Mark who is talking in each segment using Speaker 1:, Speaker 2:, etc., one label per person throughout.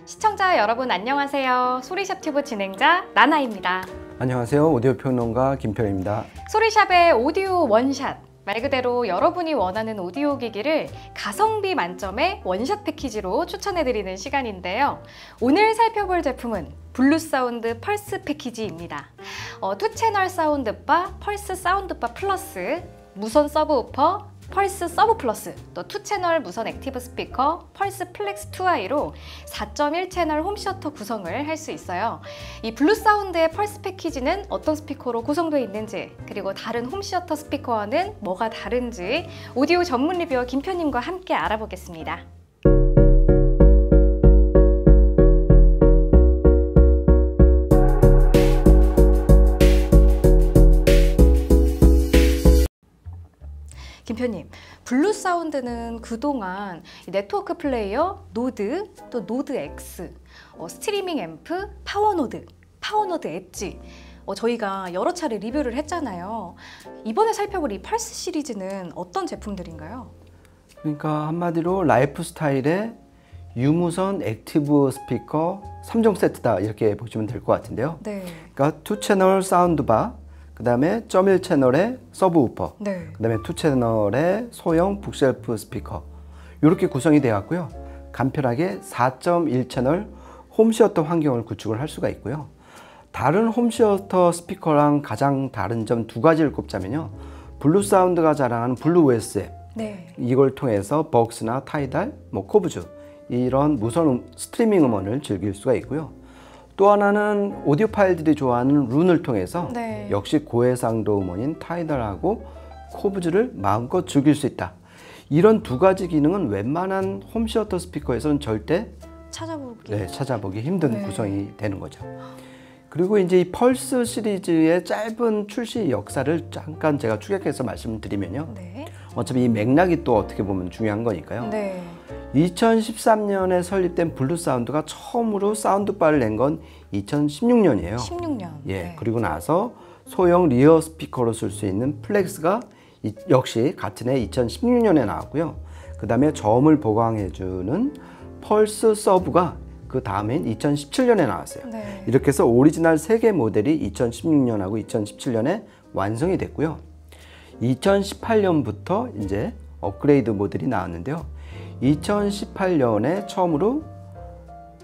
Speaker 1: 시청자 여러분 안녕하세요. 소리샵 튜브 진행자 나나입니다.
Speaker 2: 안녕하세요. 오디오 평론가 김편입니다.
Speaker 1: 소리샵의 오디오 원샷, 말 그대로 여러분이 원하는 오디오 기기를 가성비 만점의 원샷 패키지로 추천해드리는 시간인데요. 오늘 살펴볼 제품은 블루사운드 펄스 패키지입니다. 2채널 사운드바, 펄스 사운드바 플러스, 무선 서브우퍼, 펄스 서브 플러스, 또 2채널 무선 액티브 스피커, 펄스 플렉스 2i로 4.1채널 홈시어터 구성을 할 수 있어요. 이 블루사운드의 펄스 패키지는 어떤 스피커로 구성되어 있는지, 그리고 다른 홈시어터 스피커와는 뭐가 다른지 오디오 전문 리뷰어 김편님과 함께 알아보겠습니다. 김편님, 블루사운드는 그동안 네트워크 플레이어, 노드, 또 노드 X, 스트리밍 앰프, 파워노드, 파워노드 엣지, 저희가 여러 차례 리뷰를 했잖아요. 이번에 살펴볼 이 펄스 시리즈는 어떤 제품들인가요?
Speaker 2: 그러니까 한마디로 라이프 스타일의 유무선 액티브 스피커 3종 세트다, 이렇게 보시면 될 것 같은데요.
Speaker 1: 네.
Speaker 2: 그러니까 2채널 사운드바, 그 다음에 0.1채널의 서브우퍼,
Speaker 1: 네.
Speaker 2: 그 다음에 2채널의 소형 북셀프 스피커, 이렇게 구성이 되어 왔고요. 간편하게 4.1채널 홈시어터 환경을 구축을 할 수가 있고요. 다른 홈시어터 스피커랑 가장 다른 점 두 가지를 꼽자면요, 블루사운드가 자랑하는 블루 OS 앱,
Speaker 1: 네.
Speaker 2: 이걸 통해서 벅스나 타이달, 코브즈, 이런 무선 스트리밍 음원을 즐길 수가 있고요. 또 하나는 오디오 파일들이 좋아하는 룬을 통해서
Speaker 1: 네.
Speaker 2: 역시 고해상도 음원인 타이달하고 코브즈를 마음껏 즐길 수 있다. 이런 두 가지 기능은 웬만한 홈시어터 스피커에서는 절대 찾아보기 힘든 구성이 되는 거죠. 그리고 이제 이 펄스 시리즈의 짧은 출시 역사를 잠깐 제가 추격해서 말씀드리면요.
Speaker 1: 네.
Speaker 2: 어차피 이 맥락이 또 어떻게 보면 중요한 거니까요.
Speaker 1: 네.
Speaker 2: 2013년에 설립된 블루사운드가 처음으로 사운드바를 낸 건 2016년이에요.
Speaker 1: 16년.
Speaker 2: 예,
Speaker 1: 네.
Speaker 2: 그리고 나서 소형 리어 스피커로 쓸 수 있는 플렉스가 역시 같은 해 2016년에 나왔고요. 그 다음에 저음을 보강해주는 펄스 서브가 그 다음엔 2017년에 나왔어요.
Speaker 1: 네.
Speaker 2: 이렇게 해서 오리지널 3개 모델이 2016년하고 2017년에 완성이 됐고요. 2018년부터 이제 업그레이드 모델이 나왔는데요. 2018년에 처음으로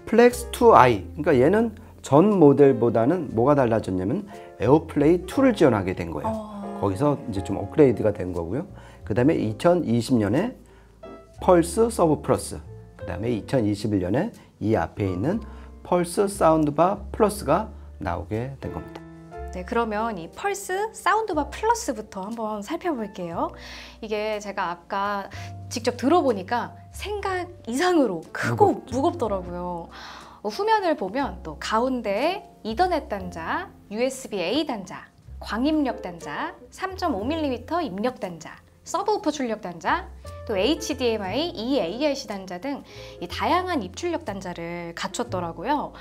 Speaker 2: 플렉스 2i, 그러니까 얘는 전 모델보다는 뭐가 달라졌냐면 에어플레이 2를 지원하게 된 거예요. 거기서 이제 좀 업그레이드가 된 거고요. 그 다음에 2020년에 펄스 서브 플러스, 그 다음에 2021년에 이 앞에 있는 펄스 사운드바 플러스가 나오게 된 겁니다.
Speaker 1: 네, 그러면 이 펄스 사운드바 플러스부터 한번 살펴볼게요. 이게 제가 아까 직접 들어보니까 생각 이상으로 크고 무겁더라고요. 후면을 보면 또 가운데에 이더넷 단자, USB-A 단자, 광입력 단자, 3.5mm 입력 단자, 서브우퍼 출력 단자, 또 HDMI, eARC 단자 등 이 다양한 입출력 단자를 갖췄더라고요.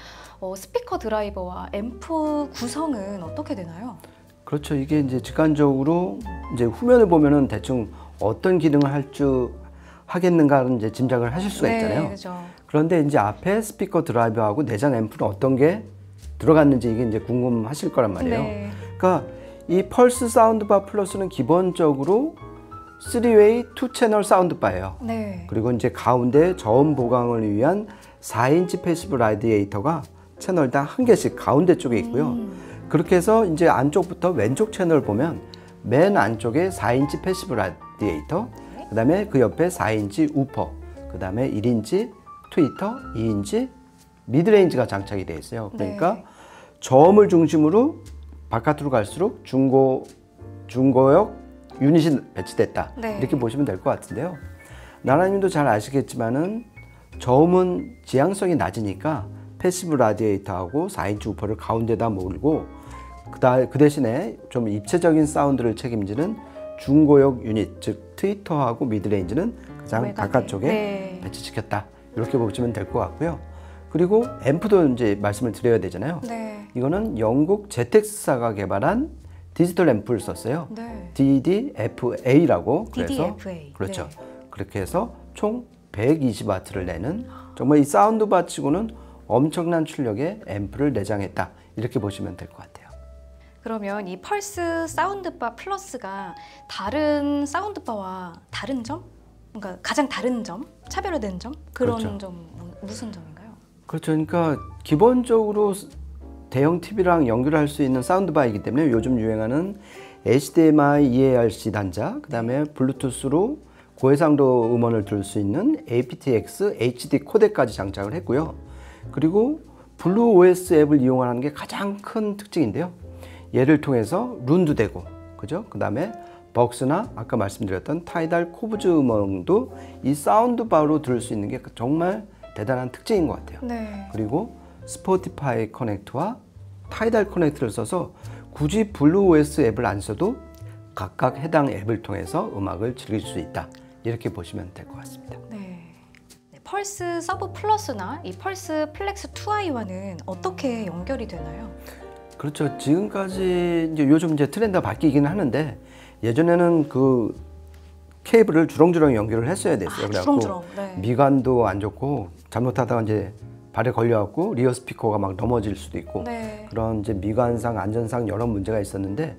Speaker 1: 스피커 드라이버와 앰프 구성은 어떻게 되나요?
Speaker 2: 그렇죠. 이게 이제 직관적으로 이제 후면을 보면은 대충 어떤 기능을 하겠는가를 이제 짐작을 하실 수가 있잖아요.
Speaker 1: 그렇죠.
Speaker 2: 그런데 이제 앞에 스피커 드라이버하고 내장 앰프는 어떤 게 들어갔는지 이게 이제 궁금하실 거란 말이에요.
Speaker 1: 네.
Speaker 2: 그러니까 이 펄스 사운드바 플러스는 기본적으로 3웨이 2채널 사운드바예요.
Speaker 1: 네.
Speaker 2: 그리고 이제 가운데 저음 보강을 위한 4인치 패시브 라디에이터가 채널당 한 개씩 가운데 쪽에 있고요. 그렇게 해서 이제 안쪽부터 왼쪽 채널 보면 맨 안쪽에 4인치 패시브 라디에이터, 그 다음에 그 옆에 4인치 우퍼, 그 다음에 1인치 트위터, 2인치 미드레인지가 장착이 되어 있어요. 그러니까
Speaker 1: 네.
Speaker 2: 저음을 중심으로 바깥으로 갈수록 중고역 유닛이 배치됐다.
Speaker 1: 네.
Speaker 2: 이렇게 보시면 될 것 같은데요. 나나님도 잘 아시겠지만은 저음은 지향성이 낮으니까 패시브 라디에이터하고 4인치 우퍼를 가운데다 몰고 그 대신에 좀 입체적인 사운드를 책임지는 중고역 유닛, 즉 트위터하고 미드레인지는 가장 바깥쪽에
Speaker 1: 네.
Speaker 2: 배치시켰다. 이렇게 보시면 될 것 같고요. 그리고 앰프도 이제 말씀을 드려야 되잖아요.
Speaker 1: 네.
Speaker 2: 이거는 영국 제텍스사가 개발한 디지털 앰프를 썼어요.
Speaker 1: 네.
Speaker 2: DDFA라고. 그래서
Speaker 1: DDFA.
Speaker 2: 그렇죠.
Speaker 1: 네.
Speaker 2: 그렇게 해서 총 120W를 내는 정말 이 사운드바 치고는 엄청난 출력의 앰프를 내장했다. 이렇게 보시면 될 것 같아요.
Speaker 1: 그러면 이 펄스 사운드바 플러스가 다른 사운드바와 다른 점? 그러니까 가장 다른 점? 차별화된 점? 그런
Speaker 2: 그렇죠.
Speaker 1: 점 무슨 점인가요?
Speaker 2: 그렇죠. 그러니까 기본적으로 대형 TV랑 연결할 수 있는 사운드바이기 때문에 요즘 유행하는 HDMI, EARC 단자, 그 다음에 블루투스로 고해상도 음원을 들을 수 있는 aptX HD 코덱까지 장착을 했고요. 그리고 블루 OS 앱을 이용하는 게 가장 큰 특징인데요. 얘를 통해서 룬도 되고, 그죠? 그 다음에 벅스나 아까 말씀드렸던 타이달 코브즈 음원도 이 사운드바로 들을 수 있는 게 정말 대단한 특징인 것 같아요.
Speaker 1: 네.
Speaker 2: 그리고 스포티파이 커넥트와 타이달 커넥트를 써서 굳이 블루 OS 앱을 안 써도 각각 해당 앱을 통해서 음악을 즐길 수 있다. 이렇게 보시면 될 것 같습니다.
Speaker 1: 네. 펄스 서브 플러스나 이 펄스 플렉스 2i와는 어떻게 연결이 되나요?
Speaker 2: 그렇죠. 지금까지 이제 요즘 이제 트렌드가 바뀌기는 하는데 예전에는 그 케이블을 주렁주렁 연결을 했어야 됐어요. 그래갖고
Speaker 1: 주렁주렁. 네.
Speaker 2: 미관도 안 좋고 잘못하다가 이제 발에 걸려갖고 리어 스피커가 막 넘어질 수도 있고
Speaker 1: 네.
Speaker 2: 그런 이제 미관상 안전상 여러 문제가 있었는데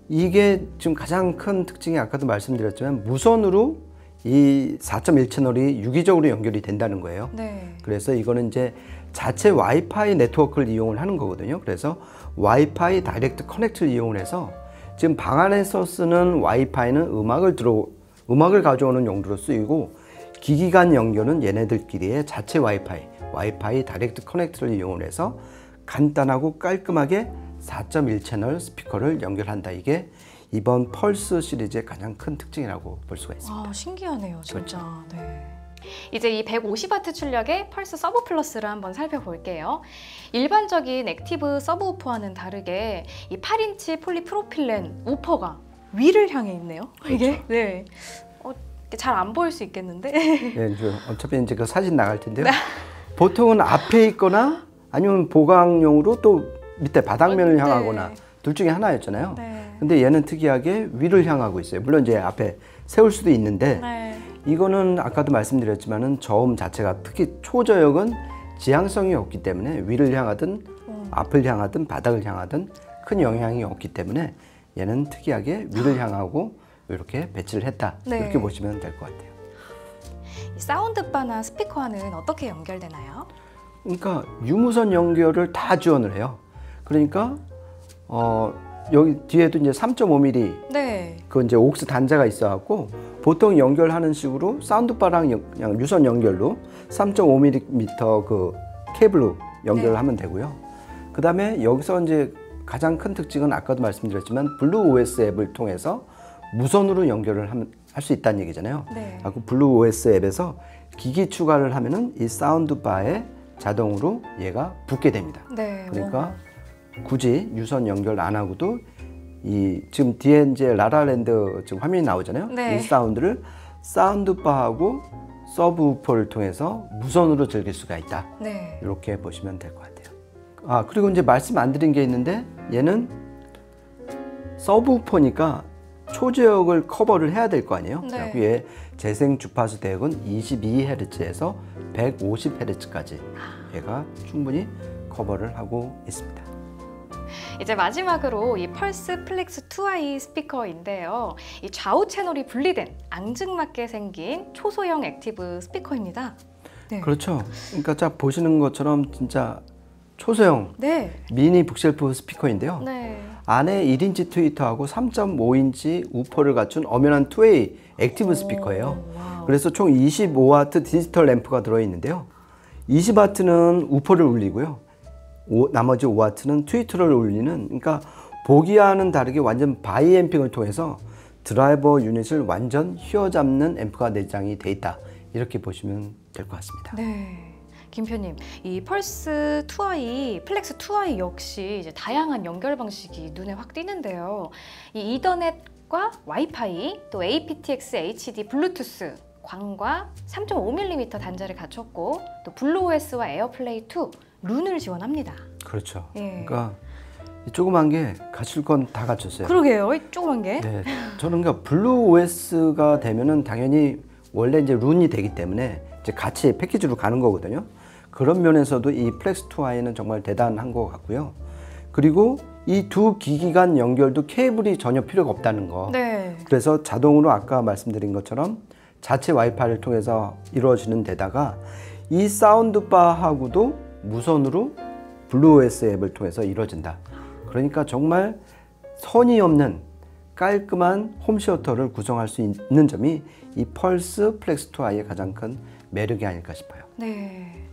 Speaker 2: 이게 지금 가장 큰 특징이 아까도 말씀드렸지만 무선으로 이 4.1 채널이 유기적으로 연결이 된다는 거예요.
Speaker 1: 네.
Speaker 2: 그래서 이거는 이제 자체 와이파이 네트워크를 이용을 하는 거거든요. 그래서 와이파이 다이렉트 커넥트를 이용을 해서 지금 방 안에서 쓰는 와이파이는 음악을 가져오는 용도로 쓰이고 기기 간 연결은 얘네들끼리의 자체 와이파이 다이렉트 커넥트를 이용을 해서 간단하고 깔끔하게 4.1 채널 스피커를 연결한다. 이게 이번 펄스 시리즈의 가장 큰 특징이라고 볼 수가 있습니다.
Speaker 1: 아, 신기하네요, 진짜.
Speaker 2: 그렇죠.
Speaker 1: 네. 이제 이 150W 출력의 펄스 서브 플러스를 한번 살펴볼게요. 일반적인 액티브 서브우퍼와는 다르게 이 8인치 폴리프로필렌 우퍼가 위를 향해 있네요. 이게 네. 잘 안 보일 수 있겠는데.
Speaker 2: 네, 어차피 이제 그 사진 나갈 텐데요. 보통은 앞에 있거나 아니면 보강용으로 또 밑에 바닥면을
Speaker 1: 네.
Speaker 2: 향하거나 둘 중에 하나였잖아요.
Speaker 1: 네.
Speaker 2: 근데 얘는 특이하게 위를 향하고 있어요. 물론 이제 앞에 세울 수도 있는데
Speaker 1: 네.
Speaker 2: 이거는 아까도 말씀드렸지만은 저음 자체가 특히 초저역은 지향성이 없기 때문에 위를 향하든 앞을 향하든 바닥을 향하든 큰 영향이 없기 때문에 얘는 특이하게 위를 향하고 이렇게 배치를 했다.
Speaker 1: 네.
Speaker 2: 이렇게 보시면 될 것 같아요.
Speaker 1: 이 사운드바나 스피커와는 어떻게 연결되나요?
Speaker 2: 그러니까 유무선 연결을 다 지원을 해요. 그러니까 여기 뒤에도 이제 3.5mm
Speaker 1: 네.
Speaker 2: 그 이제 옥스 단자가 있어갖고 보통 연결하는 식으로 사운드바랑 그냥 유선 연결로 3.5mm 그 케이블로 연결을 하면 되고요. 그 다음에 여기서 이제 가장 큰 특징은 아까도 말씀드렸지만 블루 OS 앱을 통해서 무선으로 연결을 할 수 있다는 얘기잖아요.
Speaker 1: 네.
Speaker 2: 그 블루 OS 앱에서 기기 추가를 하면은 이 사운드바에 자동으로 얘가 붙게 됩니다.
Speaker 1: 네.
Speaker 2: 그러니까 굳이 유선 연결 안 하고도 이 지금 뒤에 이제 라라랜드 지금 화면이 나오잖아요.
Speaker 1: 네.
Speaker 2: 이 사운드를 사운드바하고 서브우퍼를 통해서 무선으로 즐길 수가 있다.
Speaker 1: 네.
Speaker 2: 이렇게 보시면 될 것 같아요. 아 그리고 이제 말씀 안 드린 게 있는데 얘는 서브우퍼니까 초저역을 커버를 해야 될 거 아니에요.
Speaker 1: 네.
Speaker 2: 그리고 얘 재생 주파수 대역은 22Hz에서 150Hz까지 얘가 충분히 커버를 하고 있습니다.
Speaker 1: 이제 마지막으로 이 펄스 플렉스 2i 스피커인데요. 이 좌우 채널이 분리된 앙증맞게 생긴 초소형 액티브 스피커입니다. 네.
Speaker 2: 그렇죠. 그러니까 자 보시는 것처럼 진짜 초소형
Speaker 1: 네.
Speaker 2: 미니 북쉘프 스피커인데요.
Speaker 1: 네.
Speaker 2: 안에 1인치 트위터하고 3.5인치 우퍼를 갖춘 엄연한 2웨이 액티브 스피커예요.
Speaker 1: 와우.
Speaker 2: 그래서 총 25W 디지털 앰프가 들어있는데요. 20W는 우퍼를 울리고요. 나머지 5W는 트위터를 울리는, 그러니까 보기와는 다르게 완전 바이앰핑을 통해서 드라이버 유닛을 완전 휘어잡는 앰프가 내장이 돼 있다. 이렇게 보시면 될 것 같습니다.
Speaker 1: 네. 김표님, 이 펄스 2i, 플렉스 2i 역시 이제 다양한 연결 방식이 눈에 확 띄는데요. 이 이더넷과 와이파이, 또 aptX HD 블루투스, 광과 3.5mm 단자를 갖췄고 또 블루OS와 에어플레이 2, 룬을 지원합니다.
Speaker 2: 그렇죠.
Speaker 1: 예.
Speaker 2: 그러니까 이 조그만 게 갖출 건 다 갖췄어요.
Speaker 1: 그러게요, 이 조그만 게.
Speaker 2: 네, 저는 그러니까 블루 OS가 되면은 당연히 원래 이제 룬이 되기 때문에 이제 같이 패키지로 가는 거거든요. 그런 면에서도 이 플렉스 2i는 정말 대단한 것 같고요. 그리고 이 두 기기 간 연결도 케이블이 전혀 필요가 없다는 거.
Speaker 1: 네.
Speaker 2: 그래서 자동으로 아까 말씀드린 것처럼 자체 와이파이를 통해서 이루어지는 데다가 이 사운드바하고도 무선으로 블루OS 앱을 통해서 이루어진다. 그러니까 정말 선이 없는 깔끔한 홈시어터를 구성할 수 있는 점이 이 펄스 플렉스 2i의 가장 큰 매력이 아닐까 싶어요.
Speaker 1: 네.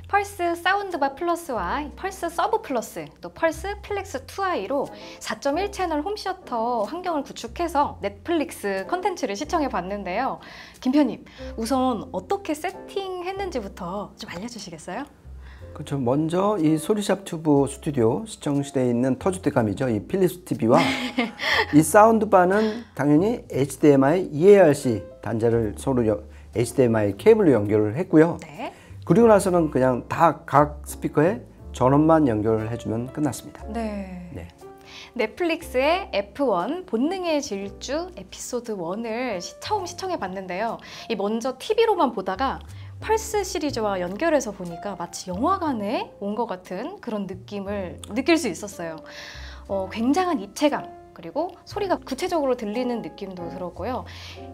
Speaker 1: 펄스 사운드바 플러스와 펄스 서브 플러스, 또 펄스 플렉스 2i로 4.1 채널 홈시어터 환경을 구축해서 넷플릭스 콘텐츠를 시청해 봤는데요. 김편님, 우선 어떻게 세팅했는지부터 좀 알려주시겠어요?
Speaker 2: 그렇죠. 먼저 이 소리샵 튜브 스튜디오 시청실에 있는 터줏대감이죠. 이 필립스 TV와 이 사운드바는 당연히 HDMI, EARC 단자를 서로 HDMI 케이블로 연결을 했고요.
Speaker 1: 네.
Speaker 2: 그리고 나서는 그냥 다 각 스피커에 전원만 연결을 해주면 끝났습니다.
Speaker 1: 네.
Speaker 2: 네.
Speaker 1: 넷플릭스의 F1 본능의 질주 에피소드 1을 처음 시청해 봤는데요. 이 먼저 TV로만 보다가 펄스 시리즈와 연결해서 보니까 마치 영화관에 온 것 같은 그런 느낌을 느낄 수 있었어요. 굉장한 입체감, 그리고 소리가 구체적으로 들리는 느낌도 들었고요.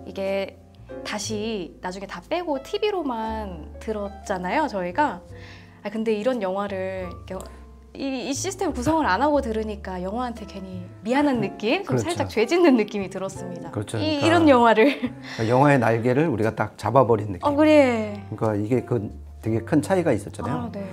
Speaker 1: 이게 다시 나중에 다 빼고 TV로만 들었잖아요, 저희가. 근데 이런 영화를 이 시스템 구성을 안 하고 들으니까 영화한테 괜히 미안한 느낌, 좀
Speaker 2: 그렇죠.
Speaker 1: 살짝 죄짓는 느낌이 들었습니다.
Speaker 2: 그렇죠.
Speaker 1: 이런 영화를.
Speaker 2: 영화의 날개를 우리가 딱 잡아버린 느낌.
Speaker 1: 그래.
Speaker 2: 그러니까 이게 되게 큰 차이가 있었잖아요.
Speaker 1: 네.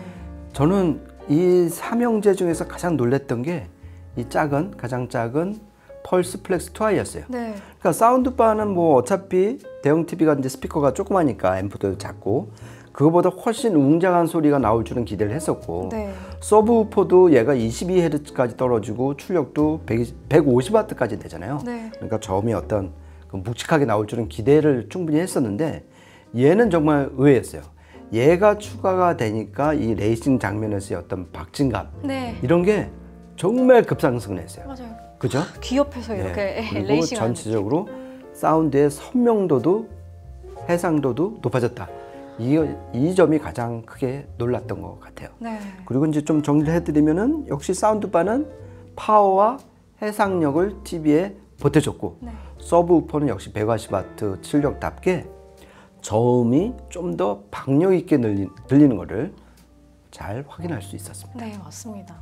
Speaker 2: 저는 이 삼형제 중에서 가장 놀랬던 게 이 가장 작은 펄스 플렉스 2i였어요.
Speaker 1: 네.
Speaker 2: 그러니까 사운드바는 뭐 어차피 대형 TV가 이제 스피커가 조그마니까 앰프도 작고 그거보다 훨씬 웅장한 소리가 나올 줄은 기대를 했었고
Speaker 1: 네.
Speaker 2: 서브우퍼도 얘가 22Hz까지 떨어지고 출력도 150W까지 되잖아요.
Speaker 1: 네.
Speaker 2: 그러니까 저음이 어떤 묵직하게 나올 줄은 기대를 충분히 했었는데 얘는 정말 의외였어요. 얘가 추가가 되니까 이 레이싱 장면에서의 어떤 박진감
Speaker 1: 네.
Speaker 2: 이런 게 정말 급상승을 했어요.
Speaker 1: 맞아요.
Speaker 2: 그죠?
Speaker 1: 귀 옆에서 이렇게
Speaker 2: 네. 그리고
Speaker 1: 레이싱하는
Speaker 2: 전체적으로 사운드의 선명도도 해상도도 높아졌다. 이 점이 가장 크게 놀랐던 것 같아요.
Speaker 1: 네.
Speaker 2: 그리고 이제 좀 정리를 해드리면은 역시 사운드바는 파워와 해상력을 TV에 보태줬고
Speaker 1: 네.
Speaker 2: 서브우퍼는 역시 150W 출력답게 저음이 좀 더 박력 있게 들리는 것을 잘 확인할 수 있었습니다.
Speaker 1: 네, 맞습니다.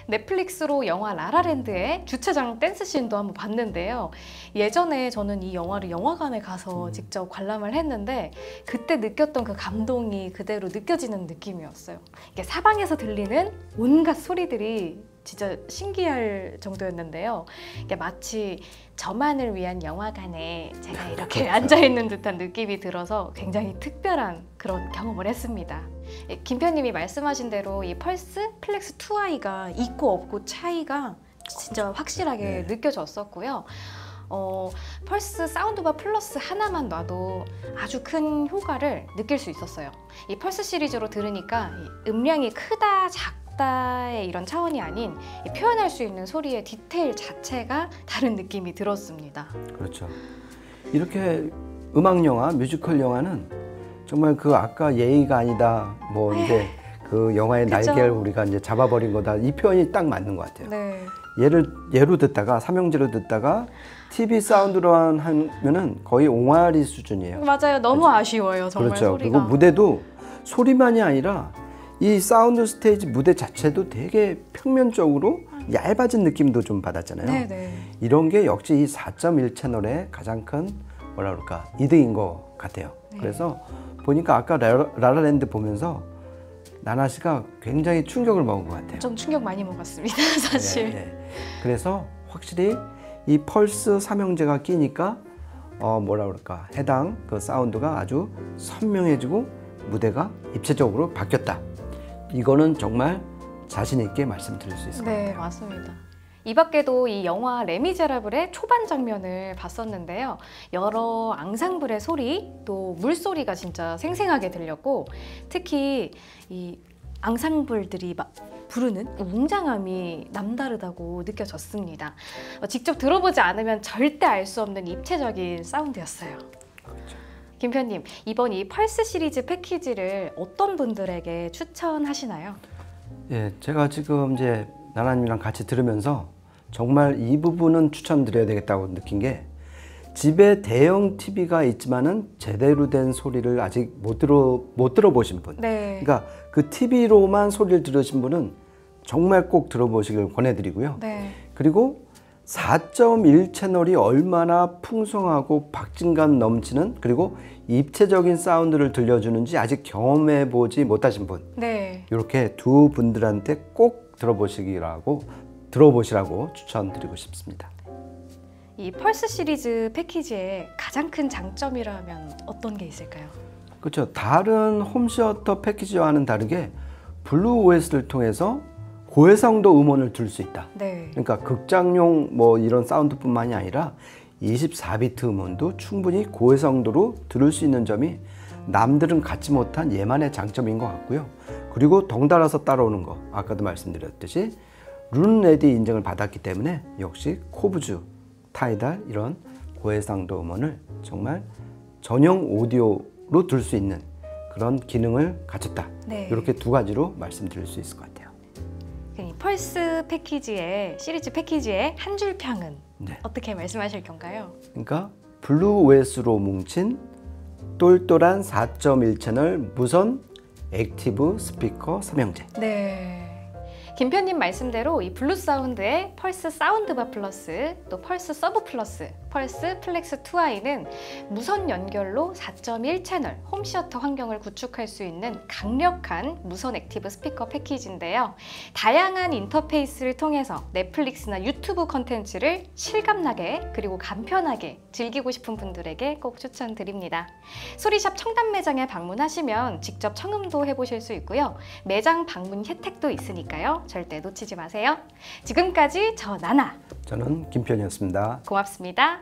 Speaker 1: 넷플릭스로 영화 라라랜드의 주차장 댄스씬도 한번 봤는데요. 예전에 저는 이 영화를 영화관에 가서 직접 관람을 했는데 그때 느꼈던 그 감동이 그대로 느껴지는 느낌이었어요. 이게 사방에서 들리는 온갖 소리들이 진짜 신기할 정도였는데요. 이게 마치 저만을 위한 영화관에 제가 이렇게 앉아있는 듯한 느낌이 들어서 굉장히 특별한 그런 경험을 했습니다. 김편님이 말씀하신 대로 이 펄스 플렉스 2i가 있고 없고 차이가 진짜 확실하게 느껴졌었고요. 펄스 사운드바 플러스 하나만 놔도 아주 큰 효과를 느낄 수 있었어요. 이 펄스 시리즈로 들으니까 이 음량이 크다 작다의 이런 차원이 아닌 이 표현할 수 있는 소리의 디테일 자체가 다른 느낌이 들었습니다.
Speaker 2: 그렇죠. 이렇게 음악 영화, 뮤지컬 영화는 정말 그 아까 예의가 아니다, 뭐 이제 그 영화의
Speaker 1: 그쵸?
Speaker 2: 날개를 우리가 이제 잡아버린 거다, 이 표현이 딱 맞는 것 같아요.
Speaker 1: 네.
Speaker 2: 예로 듣다가 삼형제로 듣다가 TV 사운드로 하면은 거의 옹알이 수준이에요.
Speaker 1: 맞아요. 너무
Speaker 2: 그렇죠?
Speaker 1: 아쉬워요. 정말
Speaker 2: 그렇죠.
Speaker 1: 소리가.
Speaker 2: 그리고 무대도 소리만이 아니라 이 사운드 스테이지 무대 자체도 되게 평면적으로 얇아진 느낌도 좀 받았잖아요.
Speaker 1: 네네.
Speaker 2: 이런 게 역시 이 4.1 채널의 가장 큰 뭐라 그럴까 이득인 것 같아요.
Speaker 1: 네.
Speaker 2: 그래서 보니까 아까 라라랜드 보면서 나나 씨가 굉장히 충격을 먹은 것 같아요.
Speaker 1: 좀 충격 많이 먹었습니다. 사실.
Speaker 2: 네. 그래서 확실히 이 펄스 삼형제가 끼니까 뭐라 그럴까 해당 그 사운드가 아주 선명해지고 무대가 입체적으로 바뀌었다. 이거는 정말 자신 있게 말씀드릴 수 있을 것
Speaker 1: 네,
Speaker 2: 같아요.
Speaker 1: 맞습니다. 이 밖에도 이 영화 레미제라블의 초반 장면을 봤었는데요. 여러 앙상블의 소리, 또 물소리가 진짜 생생하게 들렸고, 특히 이 앙상블들이 막 부르는 웅장함이 남다르다고 느껴졌습니다. 직접 들어보지 않으면 절대 알 수 없는 입체적인 사운드였어요. 김표님, 이번 이 펄스 시리즈 패키지를 어떤 분들에게 추천하시나요?
Speaker 2: 예, 제가 지금 이제 나나님이랑 같이 들으면서 정말 이 부분은 추천드려야 되겠다고 느낀 게, 집에 대형 TV가 있지만은 제대로 된 소리를 아직 못 들어보신 분.
Speaker 1: 네.
Speaker 2: 그러니까 그 TV로만 소리를 들으신 분은 정말 꼭 들어보시길 권해드리고요.
Speaker 1: 네.
Speaker 2: 그리고 4.1 채널이 얼마나 풍성하고 박진감 넘치는, 그리고 입체적인 사운드를 들려주는지 아직 경험해보지 못하신 분,
Speaker 1: 네.
Speaker 2: 이렇게 두 분들한테 꼭 들어보시라고 추천드리고 싶습니다.
Speaker 1: 이 펄스 시리즈 패키지의 가장 큰 장점이라면 어떤 게 있을까요?
Speaker 2: 그렇죠. 다른 홈시어터 패키지와는 다르게 블루 OS를 통해서 고해상도 음원을 들을 수 있다.
Speaker 1: 네.
Speaker 2: 그러니까 극장용 뭐 이런 사운드뿐만이 아니라 24비트 음원도 충분히 고해상도로 들을 수 있는 점이 남들은 갖지 못한 얘만의 장점인 것 같고요. 그리고 덩달아서 따라오는 거, 아까도 말씀드렸듯이 룬레디 인증을 받았기 때문에 역시 코브즈, 타이달 이런 고해상도 음원을 정말 전용 오디오로 들을 수 있는 그런 기능을 갖췄다.
Speaker 1: 네.
Speaker 2: 이렇게 두 가지로 말씀드릴 수 있을 것 같아요.
Speaker 1: 이 펄스 패키지의 시리즈 패키지의 한 줄 평은
Speaker 2: 네.
Speaker 1: 어떻게 말씀하실 건가요?
Speaker 2: 그러니까 블루 OS로 뭉친 똘똘한 4.1 채널 무선 액티브 스피커 삼형제.
Speaker 1: 네. 김표님 말씀대로 이 블루 사운드의 펄스 사운드바 플러스, 또 펄스 서브 플러스, 펄스 플렉스 2i는 무선 연결로 4.1 채널 홈시어터 환경을 구축할 수 있는 강력한 무선 액티브 스피커 패키지인데요. 다양한 인터페이스를 통해서 넷플릭스나 유튜브 컨텐츠를 실감나게 그리고 간편하게 즐기고 싶은 분들에게 꼭 추천드립니다. 소리샵 청담 매장에 방문하시면 직접 청음도 해보실 수 있고요. 매장 방문 혜택도 있으니까요. 절대 놓치지 마세요. 지금까지 저 나나.
Speaker 2: 저는 김편이었습니다.
Speaker 1: 고맙습니다.